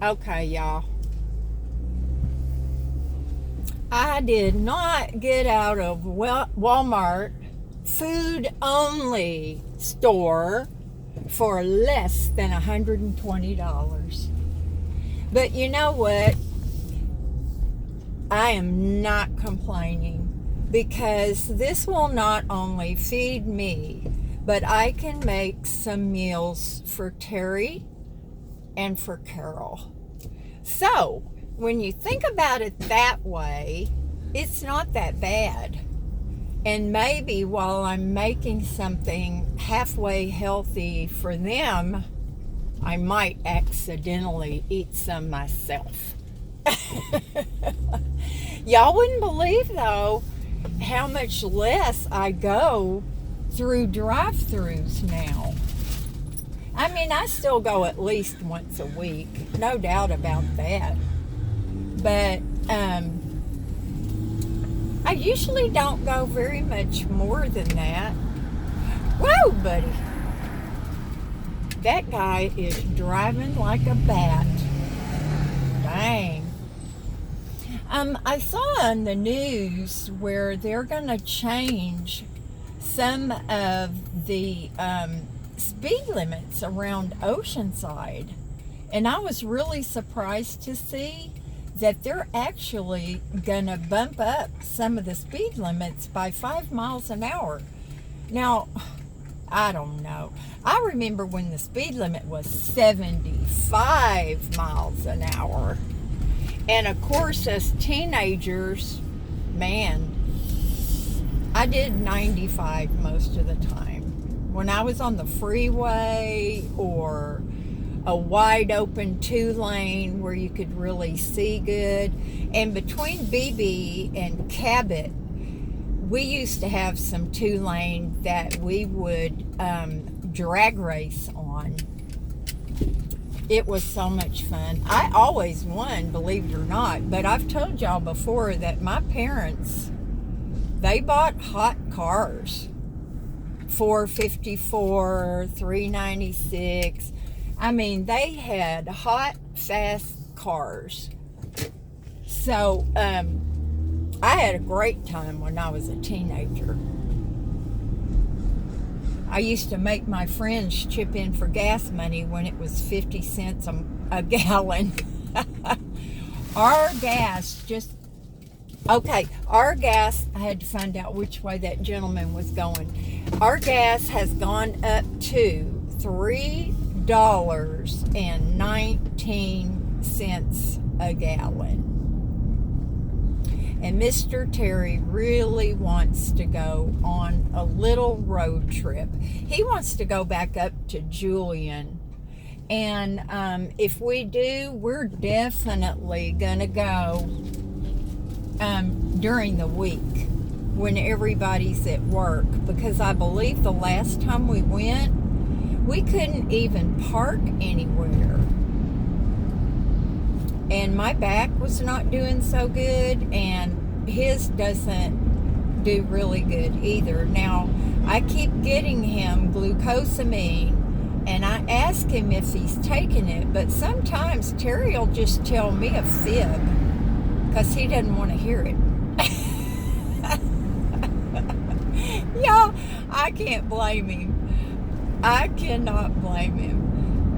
Okay, y'all. I did not get out of Walmart food only store for less than $120. But you know what? I am not complaining because this will not only feed me, but I can make some meals for Terry and for Carol. So, when you think about it that way, it's not that bad. And maybe while I'm making something halfway healthy for them, I might accidentally eat some myself. Y'all wouldn't believe, though, how much less I go through drive-thrus now. I mean, I still go at least once a week, no doubt about that. But I usually don't go very much more than that. Whoa, buddy. That guy is driving like a bat. Dang. I saw on the news where they're going to change some of the speed limits around Oceanside. And I was really surprised to see that they're actually going to bump up some of the speed limits by 5 miles an hour. Now, I don't know. I remember when the speed limit was 75 miles an hour. And of course, as teenagers, man, I did 95 most of the time. When I was on the freeway or a wide open 2-lane where you could really see good. And between BB and Cabot, we used to have some 2-lane that we would drag race on. It was so much fun. I always won, believe it or not. But I've told y'all before that my parents, they bought hot cars. 454, 396. I mean, they had hot, fast cars. So, I had a great time when I was a teenager. I used to make my friends chip in for gas money when it was 50 cents a gallon. Our gas our gas, I had to find out which way that gentleman was going. Our gas has gone up to $3.19 a gallon. And Mr. Terry really wants to go on a little road trip. He wants to go back up to Julian. And if we do, we're definitely going to go during the week when everybody's at work. Because I believe the last time we went, we couldn't even park anywhere. And my back was not doing so good, and his doesn't do really good either. Now, I keep getting him glucosamine, and I ask him if he's taking it, but sometimes Terry will just tell me a fib because he doesn't want to hear it. Y'all, I can't blame him. I cannot blame him.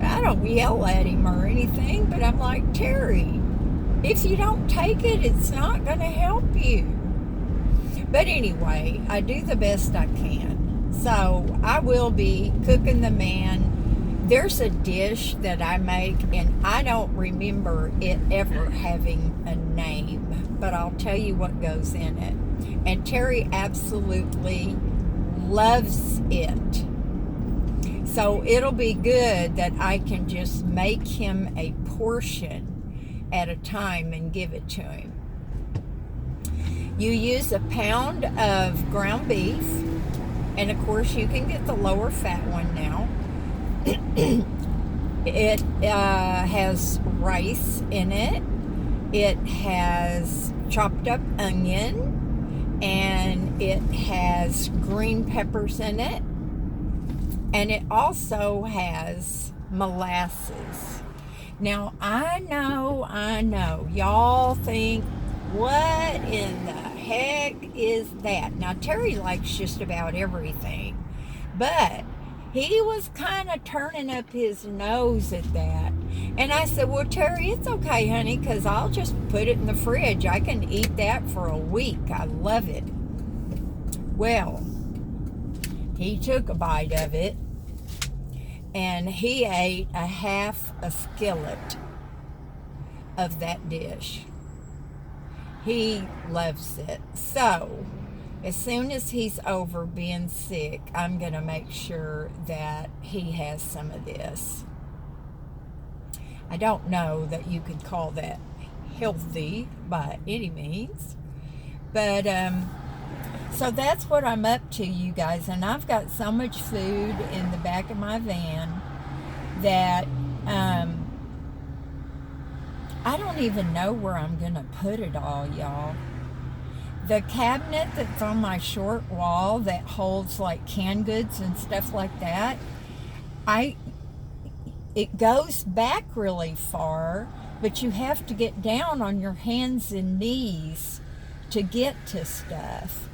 I don't yell at him or anything, but I'm like, Terry, if you don't take it, it's not going to help you. But anyway, I do the best I can. So I will be cooking the man. There's a dish that I make, and I don't remember it ever having a name, but I'll tell you what goes in it. And Terry absolutely loves it. So it'll be good that I can just make him a portion at a time and give it to him. You use a pound of ground beef, and of course you can get the lower fat one now. It has rice in it. It has chopped up onion, and it has green peppers in it. And it also has molasses. Now, I know, y'all think, what in the heck is that? Now, Terry likes just about everything, but he was kind of turning up his nose at that. And I said, well, Terry, it's okay, honey, because I'll just put it in the fridge. I can eat that for a week. I love it. Well, he took a bite of it, and he ate a half a skillet of that dish. He loves it. So, as soon as he's over being sick, I'm going to make sure that he has some of this. I don't know that you could call that healthy by any means, but so that's what I'm up to, you guys. And I've got so much food in the back of my van that I don't even know where I'm going to put it all, y'all. The cabinet that's on my short wall that holds like canned goods and stuff like that, it goes back really far, but you have to get down on your hands and knees to get to stuff.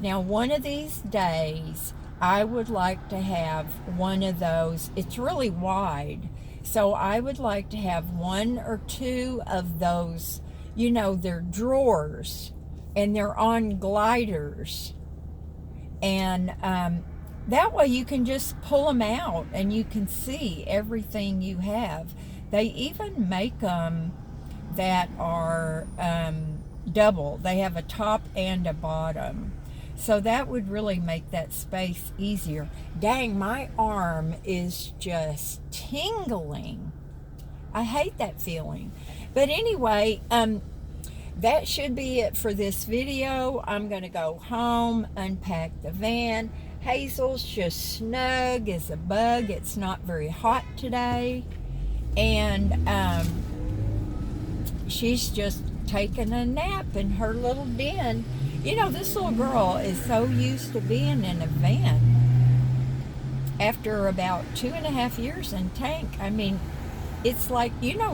Now, one of these days, I would like to have one of those. It's really wide, so I would like to have one or two of those, they're drawers, and they're on gliders. And that way you can just pull them out and you can see everything you have. They even make them that are double. They have a top and a bottom. So that would really make that space easier. Dang, my arm is just tingling. I hate that feeling. But anyway, that should be it for this video. I'm going to go home, unpack the van. Hazel's just snug as a bug. It's not very hot today. And she's just taking a nap in her little den. This little girl is so used to being in a van. After about 2.5 years in Tank, it's like,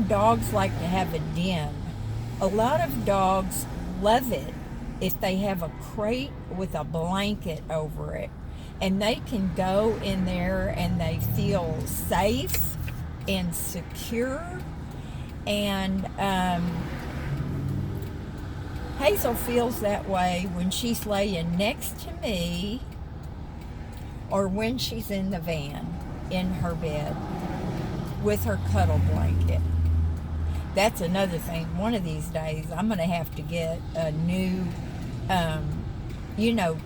dogs like to have a den. A lot of dogs love it if they have a crate with a blanket over it. And they can go in there and they feel safe and secure. And Hazel feels that way when she's laying next to me or when she's in the van in her bed with her cuddle blanket. That's another thing. One of these days, I'm going to have to get a new,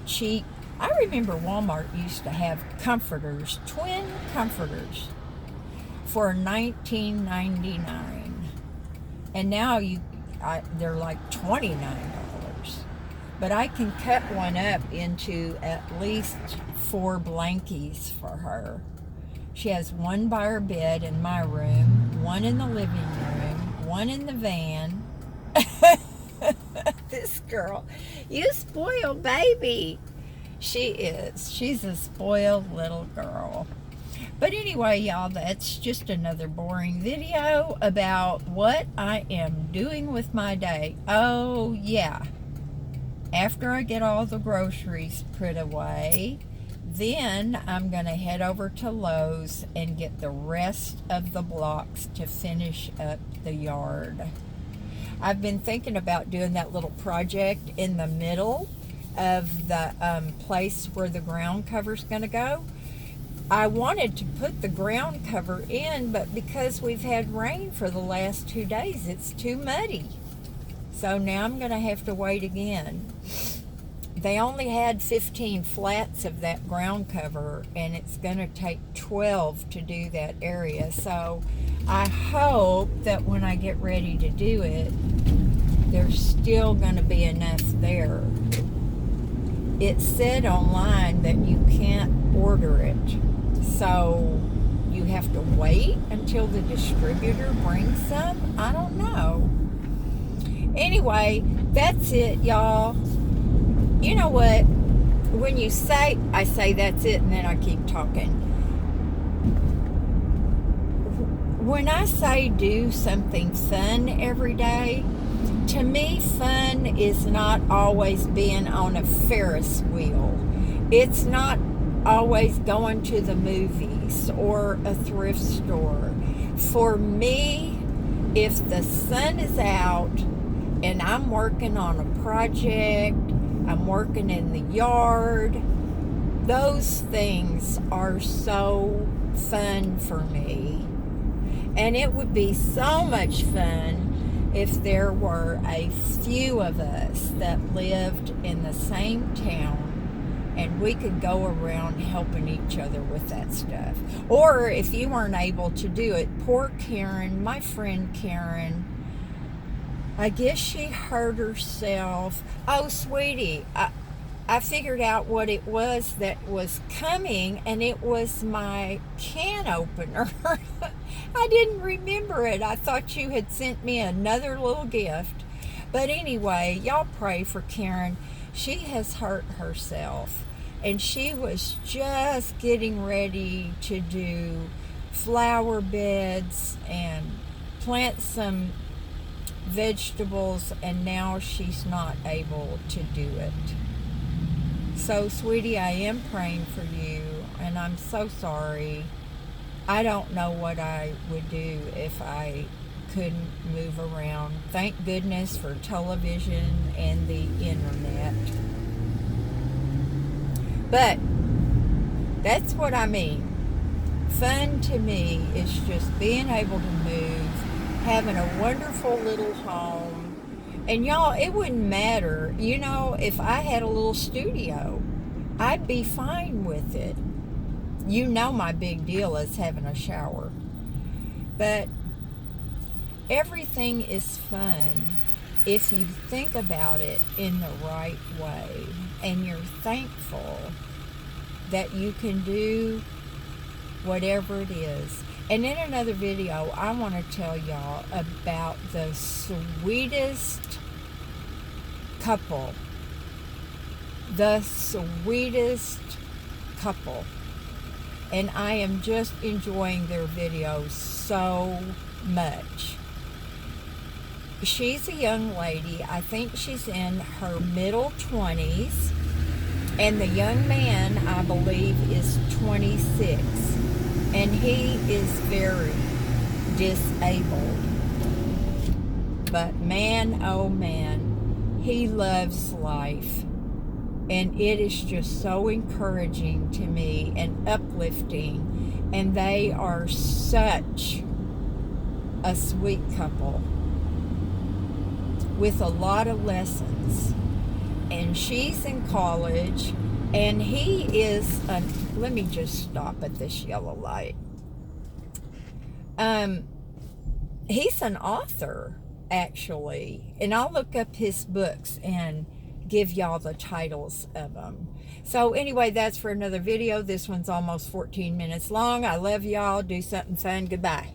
cheap. I remember Walmart used to have comforters, twin comforters, for $19.99. And now they're like $29. But I can cut one up into at least 4 blankies for her. She has one by her bed in my room, one in the living room, one in the van. This girl, you spoiled baby. She is. She's a spoiled little girl. But anyway, y'all, that's just another boring video about what I am doing with my day. Oh, yeah. After I get all the groceries put away, then I'm going to head over to Lowe's and get the rest of the blocks to finish up the yard. I've been thinking about doing that little project in the middle of the place where the ground cover's going to go. I wanted to put the ground cover in, but because we've had rain for the last 2 days, it's too muddy. So now I'm going to have to wait again. They only had 15 flats of that ground cover, and it's going to take 12 to do that area. So I hope that when I get ready to do it, there's still going to be enough there. It said online that you can't order it. So you have to wait until the distributor brings some? I don't know. Anyway, that's it, y'all. You know what? When you say, I say that's it, and then I keep talking. when I say do something fun every day, to me, fun is not always being on a Ferris wheel. It's not always going to the movies or a thrift store. For me, if the sun is out and I'm working on a project, I'm working in the yard, those things are so fun for me. And it would be so much fun if there were a few of us that lived in the same town and we could go around helping each other with that stuff. Or if you weren't able to do it, poor Karen, my friend Karen, I guess she hurt herself. Oh, sweetie, I figured out what it was that was coming, and it was my can opener. I didn't remember it. I thought you had sent me another little gift. But anyway, y'all pray for Karen. She has hurt herself, and she was just getting ready to do flower beds and plant some vegetables, and now she's not able to do it. So, sweetie, I am praying for you, and I'm so sorry. I don't know what I would do if I couldn't move around. Thank goodness for television and the internet. But that's what I mean. Fun to me is just being able to move, having a wonderful little home. And y'all, it wouldn't matter, if I had a little studio, I'd be fine with it. My big deal is having a shower. But everything is fun if you think about it in the right way and you're thankful that you can do whatever it is. And in another video, I want to tell y'all about the sweetest couple. The sweetest couple. And I am just enjoying their videos so much. She's a young lady. I think she's in her middle 20s. And the young man, I believe, is 26. And he is very disabled. But man, oh man, he loves life. And it is just so encouraging to me and uplifting. And they are such a sweet couple with a lot of lessons. And she's in college, and he is let me just stop at this yellow light. He's an author, actually, and I'll look up his books and give y'all the titles of them. So anyway, that's for another video. This one's almost 14 minutes long. I love y'all. Do something fun. Goodbye.